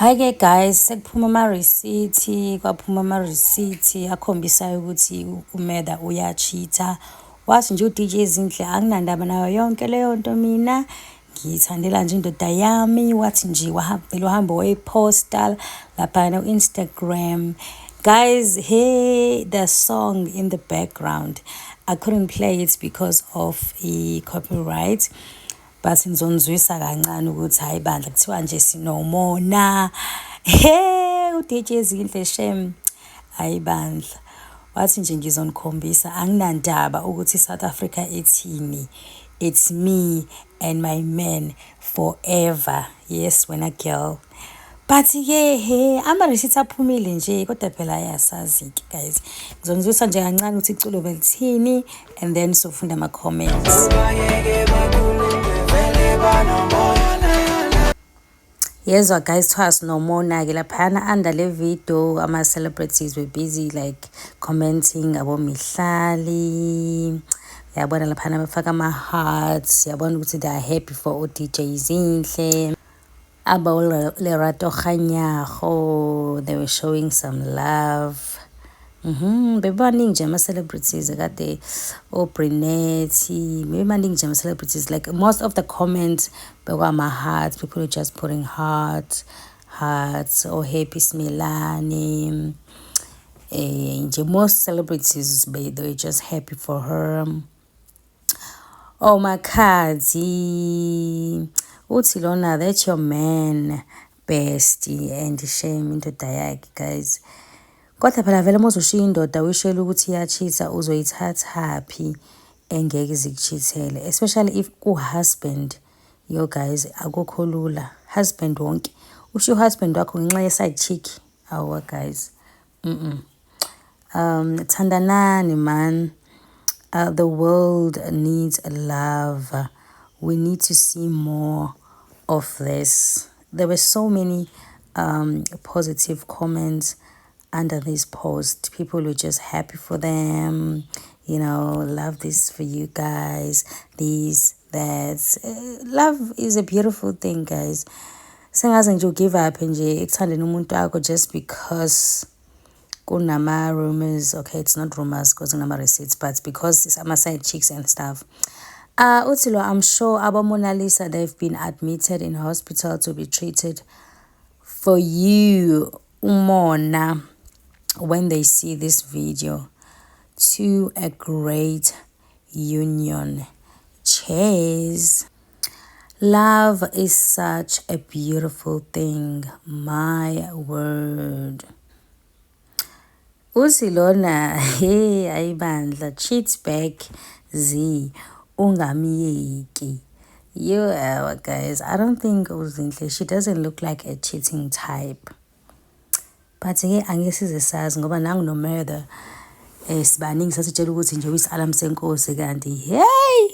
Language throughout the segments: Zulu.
Hi-ke guys, sekuphuma ama-receipts, kwaphuma ama-receipts akhombisayo ukuthi uMetha uya-cheat-a. Wathi nje u-DJ Zinhle anginandaba nayo yonke leyo nto mina, ngiyithandela nje indoda yami. Wathi nje vele wahamba wayiphosta laphana ku-Instagram. Guys, hey, the song in the background, I couldn't play it because of copyright. But ngizonizwisa kancane ukuthi hayi bandla kuthiwa nje sinomona. U-DJ Zinhle shem, hayi bandla. Wathi nje ngizonikhombisa anginandaba ukuthi South Africa ethini. It's me and my man forever. Yes, wena girl. But-ke ama-receipts aphumile nje kodwa phela ayasazi-ke guys. Ngizonizwisa nje kancane ukuthi iculo belithini and then sofunda ama-comments. Yezwa guys, twas no more ke laphana under le video ama-celebrities were busy like commenting abomihlali. Yabona laphana bafaka ama-hearts, yabona ukuthi they are happy for DJ Zinhle. Lerato Kganyago, they were showing some love. Bebaningi nje ama-celebrities kade oBrinetti, bebaningi nje ama-celebrities, like most of the comments bekwama-hearts, people were just putting hearts, happy Smelane. Nje most celebrities they were just happy for her. Makhadzi uthi lona, that's your man bestie and shame indoda yakhe guys. Kodwa phela vele mozoshiya indoda uyishela ukuthi iyachitha uzoyithathaphi engeke zikuchithele, especially if ku-husband. Yo guys, akukho lula. Husband wonke ushiya uhusband wakho ngenxa ye-side chick. Awa guys, thandanani man. The world needs love. We need to see more of this. There were so many positive comments under this post. People were just happy for them, you know, love this for you guys, this, that. Love is a beautiful thing guys. Sengaze nje give up nje ekuthandeni umuntu wakho just because kunama rumors. Okay, it's not rumors because kunama receipts, but because it's ama-side chicks and stuff. Utilo, I'm sure Aba Mona Lisa, they've been admitted in hospital to be treated. For you, Umona, when they see this video, to a great union. Cheers. Love is such a beautiful thing, my word. Usilona, hey, ayibandla, cheats back, Z, ungamiyeki. Guys, I don't think Uzinhle, she doesn't look like a cheating type. But angeke sizesazi ngoba nangu noMetha sibaningi sasitshela ukuthi nje uyisi-alarm senkosi kanti hey.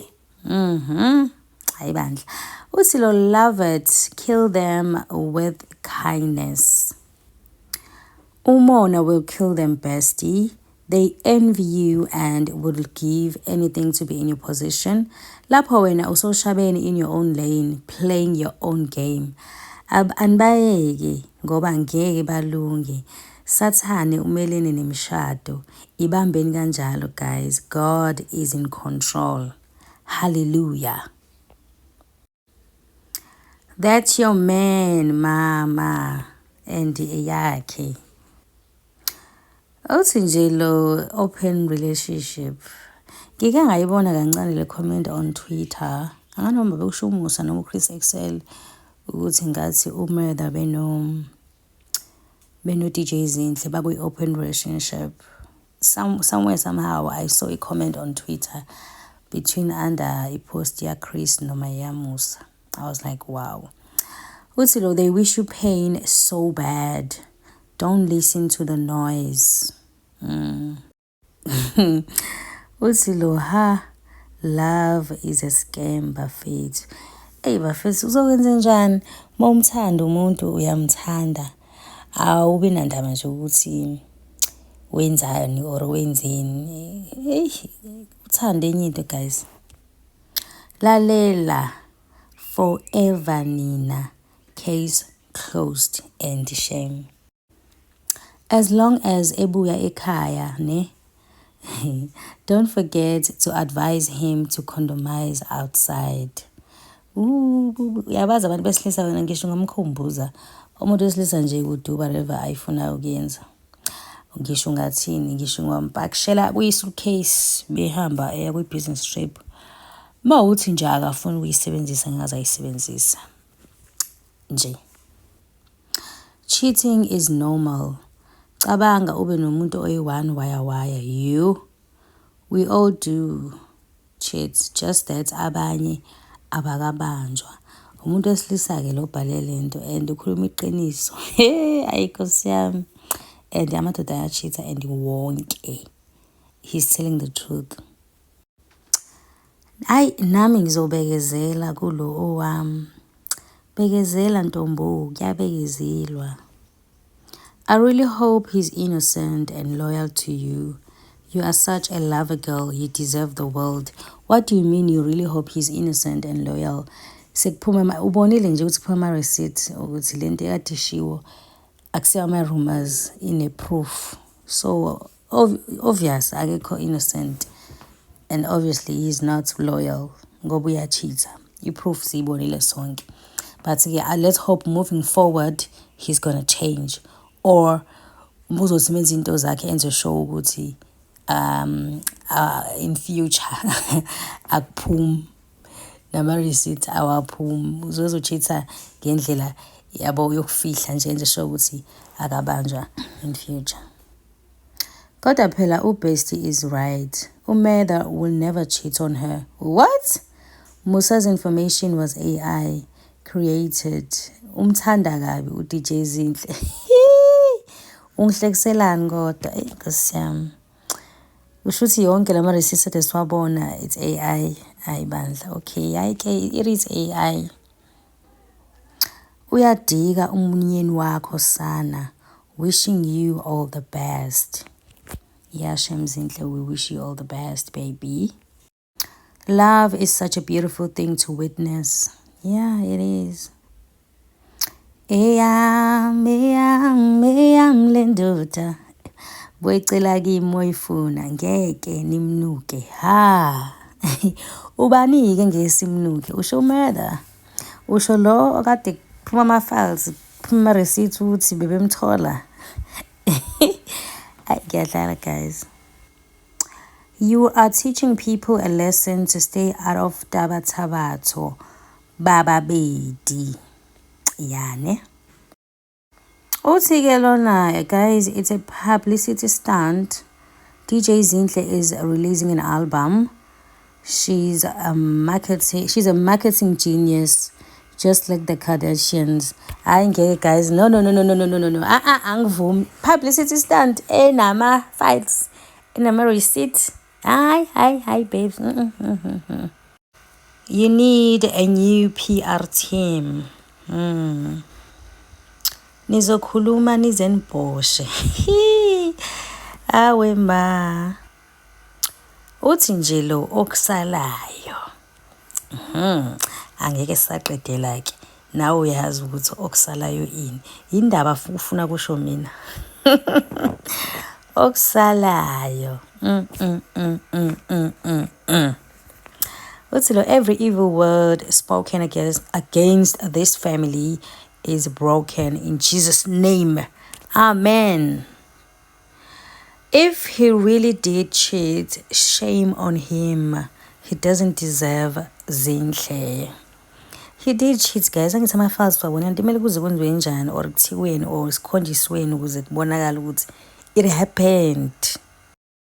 Hayi bandla. Uthi lo, love it, kill them with kindness. Umona will kill them bestie. They envy you and would give anything to be in your position. Lapho wena usoshabeni in your own lane, playing your own game. Anbayeke ngoba ngeke balunge. Sathane umelene nemishado. Ibambeni kanjalo guys. God is in control. Hallelujah. That's your man, mama. And yakhe. Uthi nje lo open relationship. Ngike ngayibona kancane le comment on Twitter. Anganoma bekusho uMusa noma uChris Excel ukuthi ngathi uMetha beno DJ Zinhle bakuyi open relationship. Somewhere somehow I saw a comment on Twitter between under a post ya Chris noma ya Musa. I was like, wow. Uthi lo, they wish you pain so bad. Don't listen to the noise. Uthi lo, love is a scam bafethu. Hey bafethu, uzokwenza njani? Mawumthanda umuntu uyamthanda. Awubi nandaba nje ukuthi wenzani or wenzeni. Uthanda enye into guys. Lalela forever nina. Case closed and shame. As long as ebuya ekhaya, ne? Don't forget to advise him to condomize outside. Uyabazi abantu besilisa wena ngisho ngamkhumbuza umuntu wesilisa nje udo whatever ayifuna ukuyenza. Ngisho ngathini ngisho ngwampakishela kuyi-suitcase behamba eya kwi-business trip. Mawuthi nje akafuna ukuyisebenzisa ngingazayisebenzisa nje. Cheating is normal. Cabanga ube nomuntu oyi-one waya we all do cheat, just that abanye abakabanjwa. Umuntu wesilisa-ke lo bhale lento and ukhuluma iqiniso. Ayinkosi yami. And amadoda ayachitha and wonke. He's telling the truth. Nami ngizobekezela kulo owami. Bekezela ntombo, kuyabekezelwa. I really hope he's innocent and loyal to you. You are such a lover girl. You deserve the world. What do you mean you really hope he's innocent and loyal? Sekuphuma ubonile nje ukuthi kuphuma receipt ukuthi lento ekade ishiwo akusiyo ama-rumors ine-proof. So obvious akekho innocent and obviously he's not loyal ngoba uyachitha. I-proof siyibonile sonke. But yeah, let's hope moving forward he's gonna change. Or uzothi menza into zakhe enze show ukuthi in future akuphumi nama-receipt awaphumi. Uzochitha ngendlela yabo yokufihla nje enze show ukuthi akabanjwa in future. Kodwa phela uBestie is right. Umatha will never cheat on her. What? Musa's information was AI created. Umthanda kabi uDJ Zinhle. Ungihlekiselani kodwa Nkosi yami. Usho ukuthi yonke lama receipts esiwabona it's AI. Hayi bandla. Okay, it is AI. Uyadika umnyeni wakho sana. Wishing you all the best. Yeah, Shem Zinhle, we wish you all the best, baby. Love is such a beautiful thing to witness. Yeah, it is. Eyam lendoda. Boyicela kimi moyifuna ngeke nimnuke. Ha. Ubani-ke ngesimnuke? Usho uMatha. Usho lo okade kuphuma ama-files, kuphuma ama-receipts ukuthi bebemthola. Ngiyadlala guys. You are teaching people a lesson to stay out of tabathabatho. Baba bedi. Yane. Uthi-ke lona guys, it's a publicity stunt. DJ Zinhle is releasing an album. She's a marketing genius, just like the Kardashians. Ngeke guys, no. Angivumi. Publicity stunt enama files, enama receipt. Hi babes. You need a new PR team. Nizokhuluma nizenibhoshe. Awe ma. Uthi nje lo okusalayo. Angeke saqedela ke. Nawe uyazi ukuthi okusalayo ini. Indaba ufuna kusho mina. Okusalayo. Uthi lo every evil word spoken against this family is broken in Jesus' name. Amen. If he really did cheat, shame on him. He doesn't deserve Zinhle. He did cheat guys. Angithi ama-files wabona ndimele kuze kwenziwe njani or kuthiweni or sikhonjisweni ukuze kubonakala ukuthi it happened.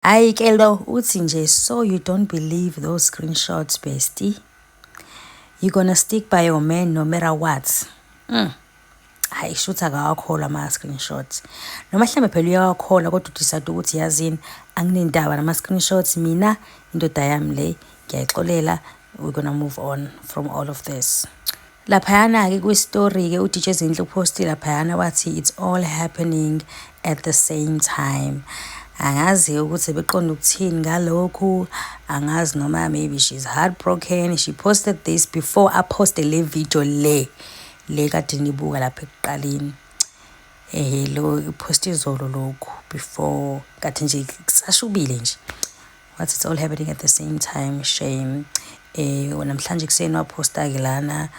Ayike lo uthi nje, so you don't believe those screenshots, bestie. You're gonna stick by your man no matter what. Hayi shutha akawakholwa ama-screenshots. Noma mhlambe phela uyawakholwa kodwa udecide ukuthi yazini anginendaba nama-screenshots mina indoda yami le ngiyayixolela. We're gonna move on from all of this. Laphayana-ke kwi-story-ke uDJ Zinhle upostile laphayana wathi it's all happening at the same time. Angazi ukuthi beqonda ukuthini ngalokhu. Angazi noma maybe she's heartbroken. She posted this before I posted le video le. le kade nibuka lapha ekuqaleni. Lo post izolo lokhu before kade nje kusashubile nje. What it's all happening at the same time, shame. Namhlanje kuseni waposta-ke lana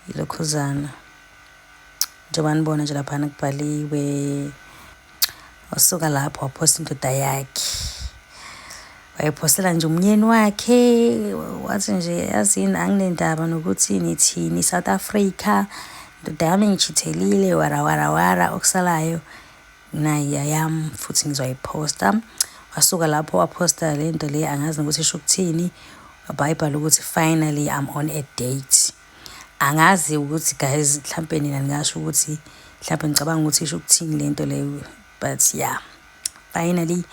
ilokhuzana njengoba nibona nje laphana kubhaliwe. Wasuka lapho waposta indoda yakhe, wayepostela nje umnyeni wakhe, wathi nje yazini anginendaba nokuthi nithini South Africa, indoda yami ngitshithelile wara okusalayo nayi yami futhi ngizoyiposta. Wasuka lapho waposta le nto le angazi ukuthi isho ukuthini, wabhayibhala ukuthi finally I'm on a date. Angazi ukuthi guys mhlampe nina ningasho ukuthi mhlampe ngicabanga ukuthi isho ukuthini le nto leyo, but yeah, finally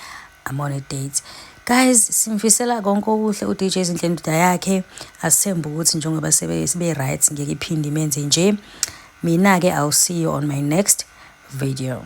I'm on a date. Guys, simfisela konke okuhle uDJ Zinhle indoda yakhe. Asithembe ukuthi njengoba sibe right ngeke iphinde imenze nje. Mina ke I'll see you on my next video.